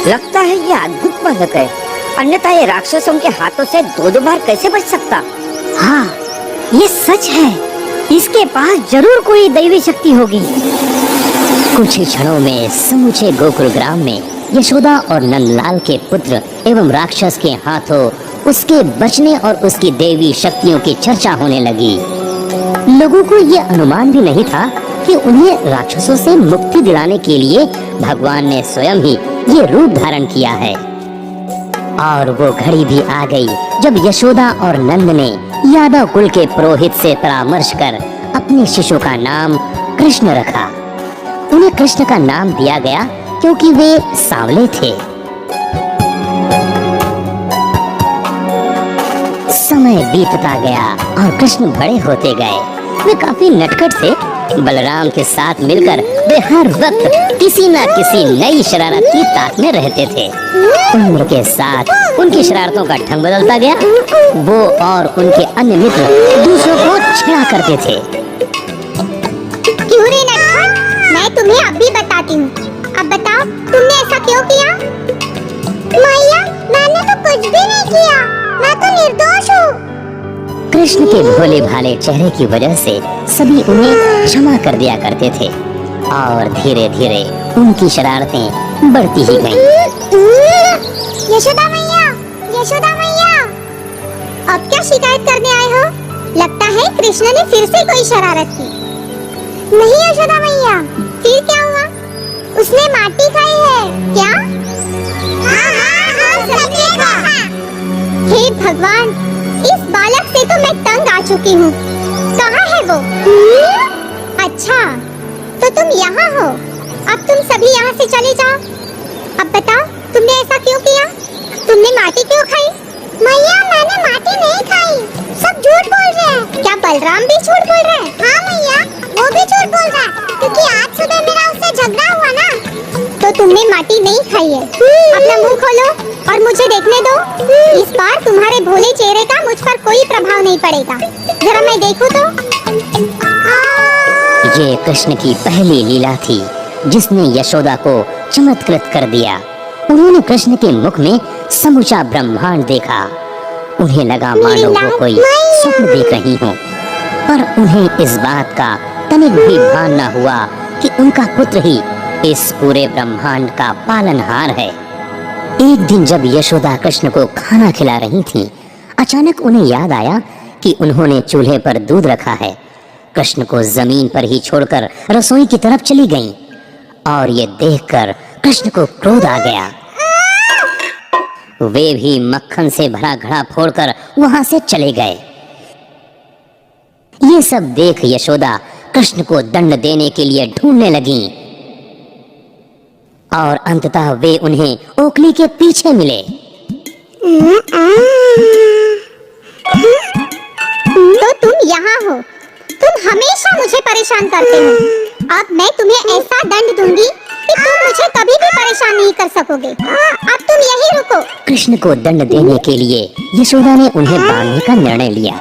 लगता है ये अद्भुत बालक है, अन्यथा ये राक्षसों के हाथों से दो बार कैसे बच सकता। हाँ, ये सच है, इसके पास जरूर कोई दैवी शक्ति होगी। कुछ ही क्षणों में समूचे गोकुल ग्राम में यशोदा और नंदलाल के पुत्र एवं राक्षस के हाथों उसके बचने और उसकी देवी शक्तियों की चर्चा होने लगी। लोगों को ये अनुमान भी नहीं था कि उन्हें राक्षसों से मुक्ति दिलाने के लिए भगवान ने स्वयं ही ये रूप धारण किया है। और वो घड़ी भी आ गई जब यशोदा और नंद ने यादव कुल के पुरोहित से परामर्श कर अपने शिशु का नाम कृष्ण रखा। उन्हें कृष्ण का नाम दिया गया क्योंकि वे सांवले थे। समय बीतता गया और कृष्ण बड़े होते गए। वे काफी नटखट थे। बलराम के साथ मिलकर वे हर वक्त किसी न किसी नई शरारत की ताक में रहते थे। उम्र के साथ उनकी शरारतों का ढंग बदलता गया। वो और उनके अन्य मित्र दूसरों को छेड़ा करते थे। क्यों रे नटखट, मैं तुम्हें अभी बताती हूँ। अब बताओ, तुमने ऐसा क्यों किया? मैया, मैंने तो कुछ भी नहीं किया, मैं तो निर्दोष हूँ। कृष्ण के भोले भाले चेहरे की वजह से सभी उन्हें क्षमा कर दिया करते थे और धीरे धीरे उनकी शरारतें बढ़ती ही गईं। यशोदा मैया, यशोदा मैया, अब क्या शिकायत करने आए हो? लगता है कृष्ण ने फिर से कोई शरारत की। नहीं यशोदा मैया, फिर क्या हुआ? उसने माटी खाई है क्या? हाँ हाँ हाँ, सबने कहा। हे भगवान, इस बालक से तो मैं तंग आ चुकी हूँ। कहाँ है वो? अच्छा, तो तुम यहाँ हो। अब तुम सभी यहाँ से चले जाओ। अब बताओ, तुमने ऐसा क्यों किया? तुमने माटी क्यों खाई? मैया, मैंने माटी नहीं खाई। सब झूठ बोल रहे हैं। क्या बलराम भी झूठ बोल रहे हैं? हाँ मैया, वो भी झूठ बोल रहा है, क्योंकि आज सुबह मेरा उससे झगड़ा हुआ ना। तो तुमने माटी नहीं खाई है। अपना मुंह खोलो और मुझे देखने दो। इस बार तुम्हारे भोले चेहरे का मुझ पर कोई प्रभाव नहीं पड़ेगा। जरा मैं देखूं तो। ये कृष्ण की पहली लीला थी जिसने यशोदा को चमत्कृत कर दिया। उन्होंने कृष्ण के मुख में समूचा ब्रह्मांड देखा। उन्हें लगा मानो वो कोई स्वप्न देख रही हो, पर उन्हें इस बात का तनिक भी भान न हुआ कि उनका पुत्र ही इस पूरे ब्रह्मांड का पालनहार है। एक दिन जब यशोदा कृष्ण को खाना खिला रही थी, अचानक उन्हें याद आया कि उन्होंने चूल्हे पर दूध रखा है। कृष्ण को जमीन पर ही छोड़कर रसोई की तरफ चली गईं और ये देखकर कृष्ण को क्रोध आ गया। वे भी मक्खन से भरा घड़ा फोड़कर वहां से चले गए। ये सब देख यशोदा कृष्ण को दंड देने के लिए ढूंढने लगी और अंततः वे उन्हें ओखली के पीछे मिले। तो तुम यहाँ हो। तुम हमेशा मुझे परेशान करते हो। अब मैं तुम्हें ऐसा दंड दूंगी कि तुम मुझे कभी भी परेशान नहीं कर सकोगे। अब तुम यहीं रुको। कृष्ण को दंड देने के लिए यशोदा ने उन्हें बांधने का निर्णय लिया,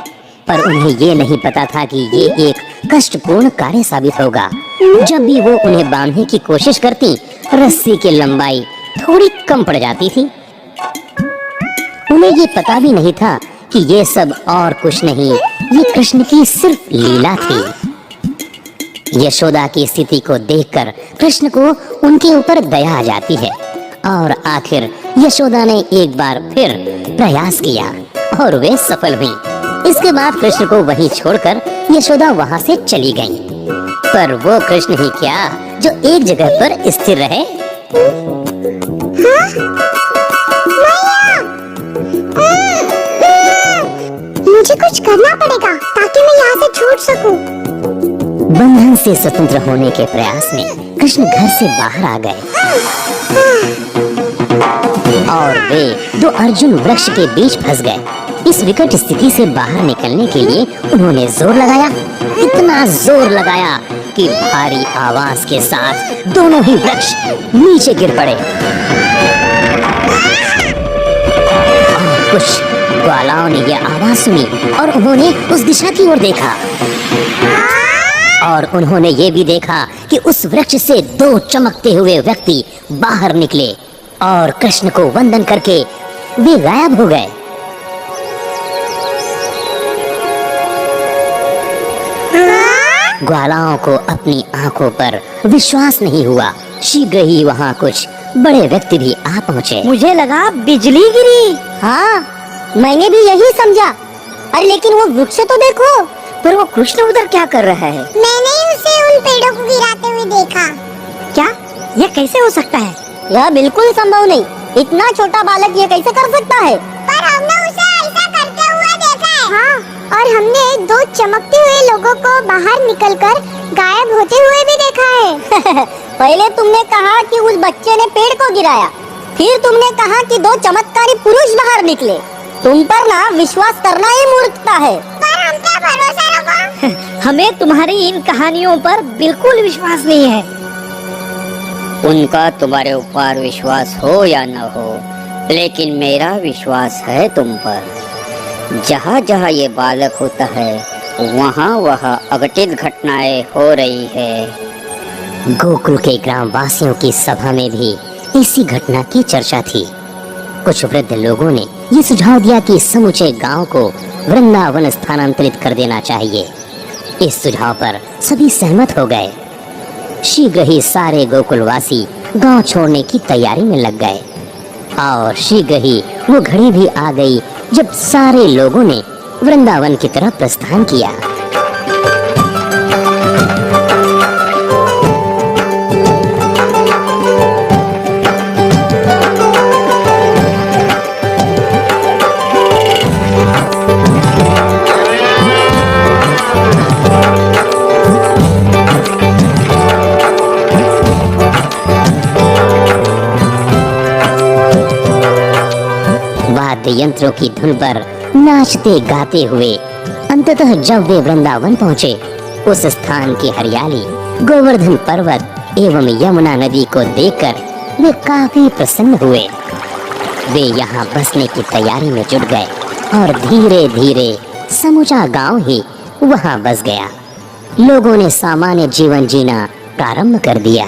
पर उन्हें ये नहीं पता था कि ये एक कष्टपूर्ण कार्य साबित होगा। जब भी वो उन्हें बांधने की कोशिश करती, रस्सी की लंबाई थोड़ी कम पड़ जाती थी। उन्हें ये पता भी नहीं था कि ये सब और कुछ नहीं, ये कृष्ण की सिर्फ लीला थी। यशोदा की स्थिति को देखकर कृष्ण को उनके ऊपर दया आ जाती है और आखिर यशोदा ने एक बार फिर प्रयास किया और वे सफल हुई। इसके बाद कृष्ण को वहीं छोड़कर यशोदा वहां से चली गई। पर वो कृष्ण ही क्या जो एक जगह पर स्थिर रहे। मुझे कुछ करना पड़ेगा ताकि मैं यहाँ से छूट सकूं। बंधन से स्वतंत्र होने के प्रयास में कृष्ण घर से बाहर आ गए और वे दो अर्जुन वृक्ष के बीच फंस गए। इस विकट स्थिति से बाहर निकलने के लिए उन्होंने जोर लगाया, इतना जोर लगाया कि भारी आवाज के साथ दोनों ही वृक्ष नीचे गिर पड़े। और कुछ ग्वालाओं ने यह आवाज सुनी और उन्होंने उस दिशा की ओर देखा और उन्होंने ये भी देखा कि उस वृक्ष से दो चमकते हुए व्यक्ति बाहर निकले और कृष्ण को वंदन करके वे गायब हो गए। ग्वालाओं को अपनी आंखों पर विश्वास नहीं हुआ। शीघ्र ही वहाँ कुछ बड़े व्यक्ति भी आ पहुँचे। मुझे लगा बिजली गिरी। हाँ, मैंने भी यही समझा। अरे लेकिन वो वृक्ष तो देखो। पर वो कृष्ण उधर क्या कर रहा है? मैंने उसे उन पेड़ों को गिराते हुए देखा। क्या यह कैसे हो सकता है? यह बिल्कुल संभव नहीं। इतना छोटा बालक ये कैसे कर सकता है? पर हमने उसे ऐसा करते हुए देखा है। हाँ, और हमने दो चमकते हुए लोगों को बाहर निकलकर गायब होते हुए भी देखा है। पहले तुमने कहा कि उस बच्चे ने पेड़ को गिराया, फिर तुमने कहा कि दो चमत्कारी पुरुष बाहर निकले। तुम पर ना विश्वास करना ही मूर्खता है। पर हम क्या भरोसा रखो? हमें तुम्हारी इन कहानियों पर बिल्कुल विश्वास नहीं है। उनका तुम्हारे ऊपर विश्वास हो या न हो, लेकिन मेरा विश्वास है तुम पर। जहाँ जहाँ ये बालक होता है वहाँ वहाँ अघटित घटनाएं हो रही है। गोकुल के ग्राम वासियों की सभा में भी इसी घटना की चर्चा थी। कुछ वृद्ध लोगों ने ये सुझाव दिया कि समूचे गांव को वृंदावन स्थानांतरित कर देना चाहिए। इस सुझाव पर सभी सहमत हो गए। शीघ्र ही सारे गोकुलवासी गांव छोड़ने की तैयारी में लग गए और शीघ्र ही वो घड़ी भी आ गई जब सारे लोगों ने वृंदावन की तरफ प्रस्थान किया। वाद्य यंत्रों की धुन पर नाचते गाते हुए अंततः जब वे वृंदावन पहुँचे, उस स्थान की हरियाली, गोवर्धन पर्वत एवं यमुना नदी को देखकर वे काफी प्रसन्न हुए। वे यहाँ बसने की तैयारी में जुट गए और धीरे धीरे समूचा गांव ही वहाँ बस गया। लोगों ने सामान्य जीवन जीना प्रारंभ कर दिया।